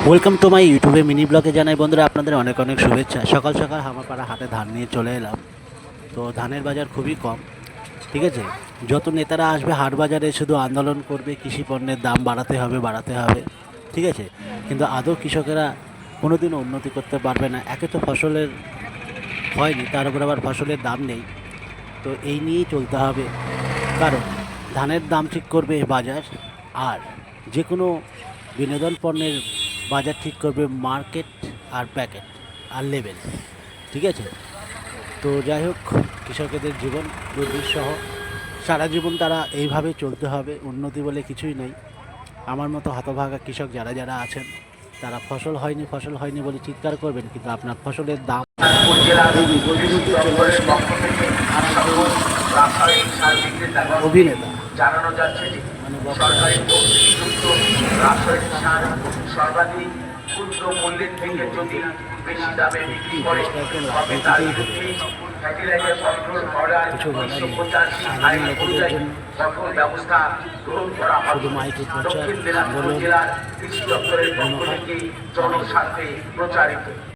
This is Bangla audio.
ওয়েলকাম টু মাই ইউটিউবে মিনি ব্লগে জানাই বন্ধুরা আপনাদের অনেক অনেক শুভেচ্ছা। সকাল সকাল হামাপাড়া হাটে ধান নিয়ে চলে এলাম। তো ধানের বাজার খুবই কম, ঠিক আছে। যত নেতারা আসবে হাট বাজারে শুধু আন্দোলন করবে, কৃষি পণ্যের দাম বাড়াতে হবে বাড়াতে হবে, ঠিক আছে। কিন্তু আদৌ কৃষকেরা কোনোদিনও উন্নতি করতে পারবে না। একে তো ফসলের হয়নি, তার উপর আবার ফসলের দাম নেই। তো এই নিয়েই চলতে হবে, কারণ ধানের দাম ঠিক করবে বাজার, আর যে কোনো বিনোদন পণ্যের বাজার ঠিক করবে মার্কেট আর প্যাকেট আর লেভেল, ঠিক আছে। তো যাই হোক, কৃষকেদের জীবন দুর্বিষহ, সারা জীবন তারা এইভাবে চলতে হবে। উন্নতি বলে কিছুই নেই। আমার মতো হতভাগা কৃষক যারা যারা আছেন, তারা ফসল হয়নি ফসল হয়নি বলে চিৎকার করবেন, কিন্তু আপনার ফসলের দাম অভিনেতা জানানো যাচ্ছে যে সরকারি ভর্তিযুক্ত রাসায়নিক সার সর্বাধিক ক্ষুদ্র মূল্যের থেকে যদি বেশি দামে বিক্রি করে তবে তার বিরুদ্ধে ফার্টিলাইজার কন্ট্রোল অর্ডার 1985 আইন অনুযায়ী কঠোর ব্যবস্থা গ্রহণ করা হবে। দক্ষিণ দিনাজপুর জেলার কৃষি দপ্তরের পক্ষ থেকে জনস্বার্থে প্রচারিত।